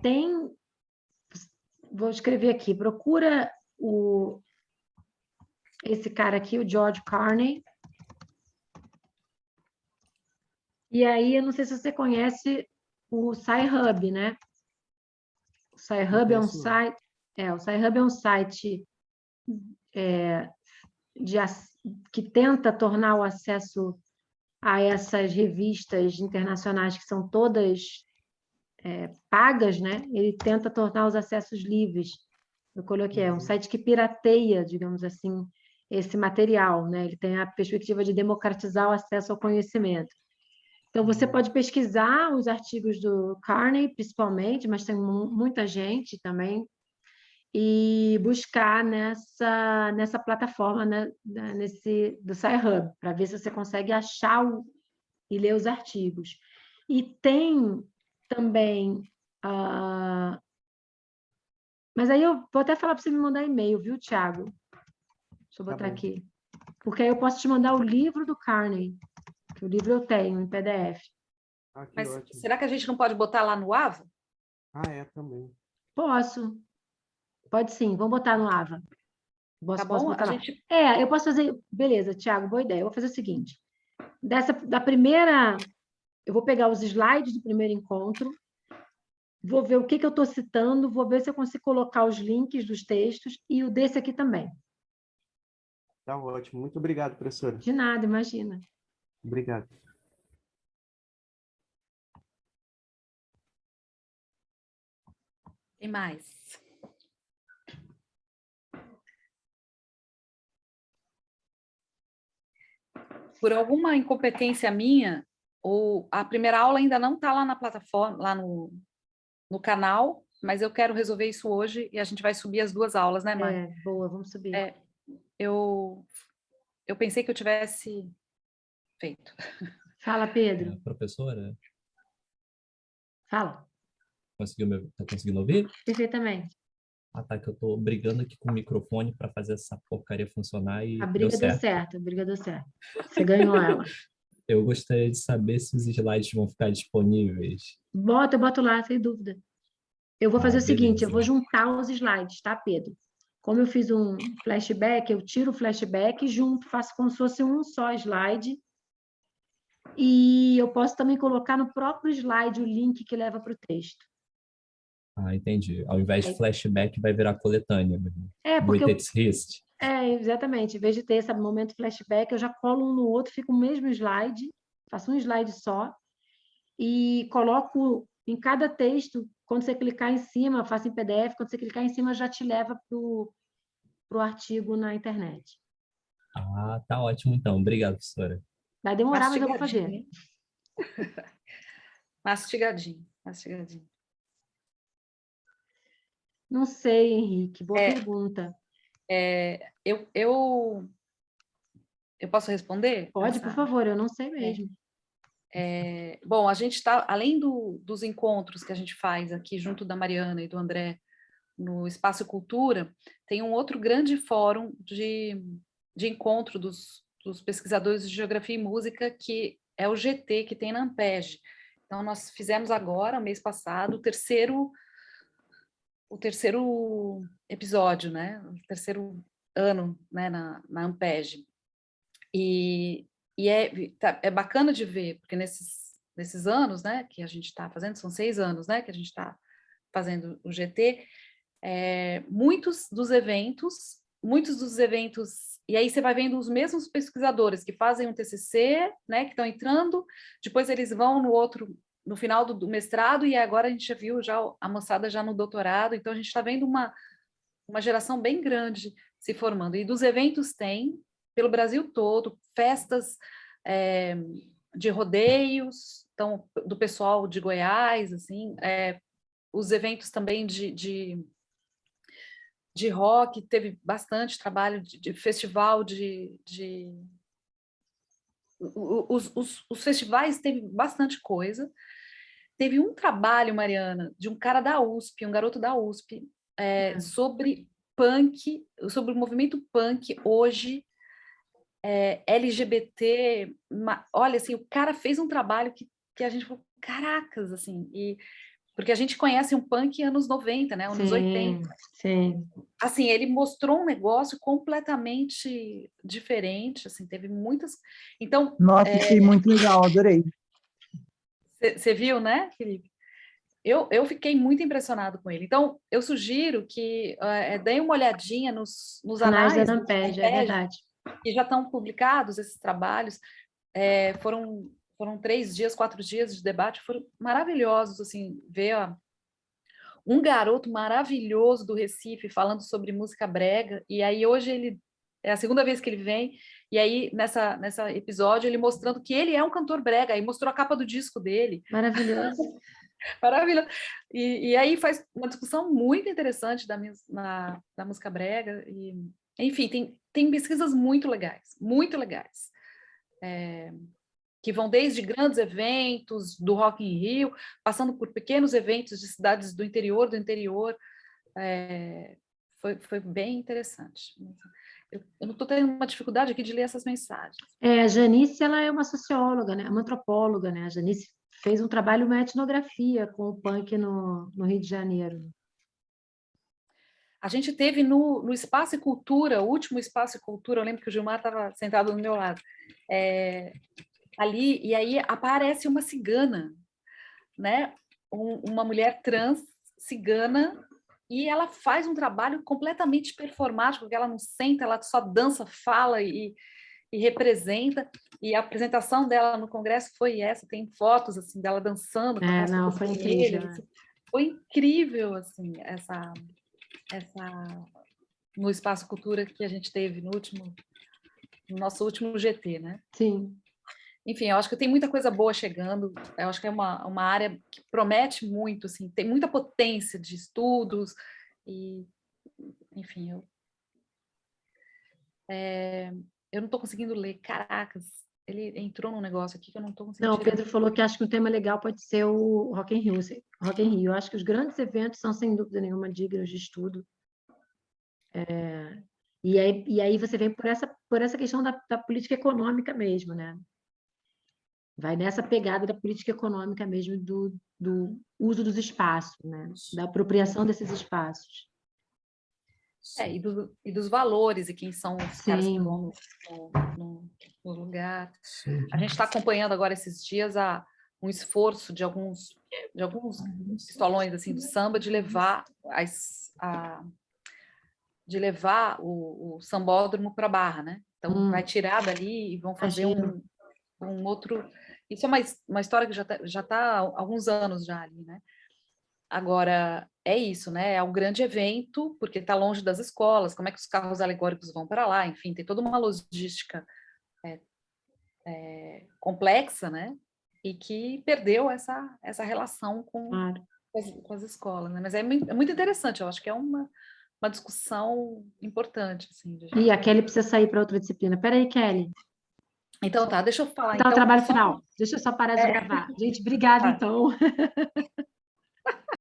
Tem... Vou escrever aqui. Procura esse cara aqui, o George Carney. E aí, eu não sei se você conhece o Sci-Hub, né? O Sci-Hub é um site... o Sci-Hub é um site que tenta tornar o acesso a essas revistas internacionais, que são todas pagas, né? Ele tenta tornar os acessos livres. Eu coloquei, é um site que pirateia, digamos assim, esse material, né? Ele tem a perspectiva de democratizar o acesso ao conhecimento. Então, você pode pesquisar os artigos do Carney, principalmente, mas tem muita gente também, e buscar nessa plataforma, né, do SciHub, para ver se você consegue achar e ler os artigos. E tem também... Mas aí eu vou até falar para você me mandar e-mail, viu, Thiago? Deixa eu botar aqui. Porque aí eu posso te mandar o livro do Carney, que o livro eu tenho em PDF. Mas ótimo. será que a gente não pode botar lá no AVA? Também. Posso. Pode sim, vamos botar no AVA. Tá Posso bom? botar A lá. gente... Eu posso fazer... Beleza, Thiago, boa ideia. Eu vou fazer o seguinte. Da primeira... Eu vou pegar os slides do primeiro encontro, vou ver o que eu estou citando, vou ver se eu consigo colocar os links dos textos e o desse aqui também. Tá ótimo. Muito obrigado, professora. De nada, imagina. Obrigado. Tem mais. Por alguma incompetência minha, a primeira aula ainda não está lá na plataforma, lá no canal, mas eu quero resolver isso hoje e a gente vai subir as 2 aulas, né, Mari? Boa, vamos subir. Eu pensei que eu tivesse feito. Fala, Pedro. Professora, Fala. tá conseguindo ouvir? Perfeitamente. Tá, que eu tô brigando aqui com o microfone para fazer essa porcaria funcionar e A deu briga deu certo. certo, a briga deu certo. Você ganhou ela. Eu gostaria de saber se os slides vão ficar disponíveis. Eu boto lá, sem dúvida. Eu vou fazer o seguinte, eu vou beleza. juntar os slides, tá, Pedro? Como eu fiz um flashback, eu tiro o flashback e junto, faço como se fosse um só slide. E eu posso também colocar no próprio slide o link que leva para o texto. Entendi. Ao invés de flashback, vai virar coletânea. Porque Greatest Hits. exatamente. Em vez de ter esse momento flashback, eu já colo um no outro, fica o mesmo slide, faço um slide só e coloco em cada texto, quando você clicar em cima, faço em PDF, quando você clicar em cima, já te leva para o artigo na internet. Tá ótimo então. Obrigado, professora. Vai demorar, mas eu vou fazer. Hein? Mastigadinho, mastigadinho. Não sei, Henrique. Boa pergunta. Eu posso responder? Pode, por favor, eu não sei mesmo. Bom, a gente está, além dos encontros que a gente faz aqui junto da Mariana e do André no Espaço Cultura, tem um outro grande fórum de encontro dos pesquisadores de Geografia e Música, que é o GT, que tem na Ampeg. Então, nós fizemos agora, mês passado, o terceiro episódio, né? O terceiro ano, né, na Ampeg. E é bacana de ver, porque nesses anos, né, que a gente está fazendo, são 6 anos, né, que a gente está fazendo o GT, muitos dos eventos, e aí você vai vendo os mesmos pesquisadores que fazem um TCC, né, que estão entrando, depois eles vão no final do mestrado, e agora a gente já viu a moçada já no doutorado, então a gente está vendo uma geração bem grande se formando. E dos eventos tem, pelo Brasil todo, festas de rodeios, então, do pessoal de Goiás, assim, os eventos também de rock, teve bastante trabalho de festival os festivais teve bastante coisa. Teve um trabalho, Mariana, de um cara da USP, um garoto da USP, sobre punk, sobre o movimento punk hoje, LGBT. Olha, assim, o cara fez um trabalho que a gente falou, caracas, assim, porque a gente conhece um punk anos 90, né, anos 80. Sim. Assim, ele mostrou um negócio completamente diferente, assim, teve muitas... Então, nossa, achei muito legal, adorei. Você viu, né, Felipe? Eu fiquei muito impressionado com ele. Então, eu sugiro que deem uma olhadinha nos anais da Ampeg, é verdade. que já estão publicados esses trabalhos. Foram foram 3 dias, 4 dias de debate, foram maravilhosos, assim, ver um garoto maravilhoso do Recife falando sobre música brega, e aí hoje ele é a segunda vez que ele vem, e aí nessa episódio ele mostrando que ele é um cantor brega, aí mostrou a capa do disco dele. Maravilhoso. Maravilhoso. E aí faz uma discussão muito interessante da música brega, e enfim, tem pesquisas muito legais, que vão desde grandes eventos do Rock in Rio, passando por pequenos eventos de cidades do interior, foi bem interessante. Eu não estou tendo uma dificuldade aqui de ler essas mensagens. A Janice, ela é uma socióloga, né? Uma antropóloga, né? A Janice fez um trabalho, uma etnografia com o punk no Rio de Janeiro. A gente teve no Espaço e Cultura, o último Espaço e Cultura, eu lembro que o Gilmar estava sentado do meu lado, ali, e aí aparece uma cigana, né? Uma mulher trans cigana, e ela faz um trabalho completamente performático, porque ela não senta, ela só dança, fala e representa, e a apresentação dela no congresso foi essa, tem fotos assim dela dançando com aquelas roupas foi vermelhas, incrível. assim. Foi incrível assim essa no Espaço Cultura que a gente teve no nosso último GT, né? Sim. Enfim, eu acho que tem muita coisa boa chegando, eu acho que é uma área que promete muito, assim, tem muita potência de estudos, e, enfim, eu não estou conseguindo ler, caracas, ele entrou num negócio aqui que eu não estou conseguindo Não, o Pedro falou que acha que um tema legal pode ser o Rock in Rio. Rock in Rio. Eu acho que os grandes eventos são, sem dúvida nenhuma, dignos de estudo. E aí você vem por essa questão da política econômica mesmo, né? Vai nessa pegada da política econômica mesmo, do uso dos espaços, né? Da apropriação desses espaços. E dos valores, e quem são os caras que Sim. vão no lugar. Sim. A gente está acompanhando agora esses dias um esforço de alguns pistolões assim, do samba de levar o sambódromo para a Barra, né? Então, vai tirar dali e vão fazer um outro... Isso é uma história que já está há alguns anos já ali, né? Agora, é isso, né? É um grande evento, porque está longe das escolas, como é que os carros alegóricos vão para lá, enfim, tem toda uma logística complexa, né? E que perdeu essa relação com as escolas, né? Mas é muito interessante, eu acho que é uma discussão importante. Assim, E a Kelly precisa sair para outra disciplina. Peraí, Kelly. Então tá, deixa eu falar. Então, o trabalho final. Deixa eu só parar de gravar. Gente, obrigada, então.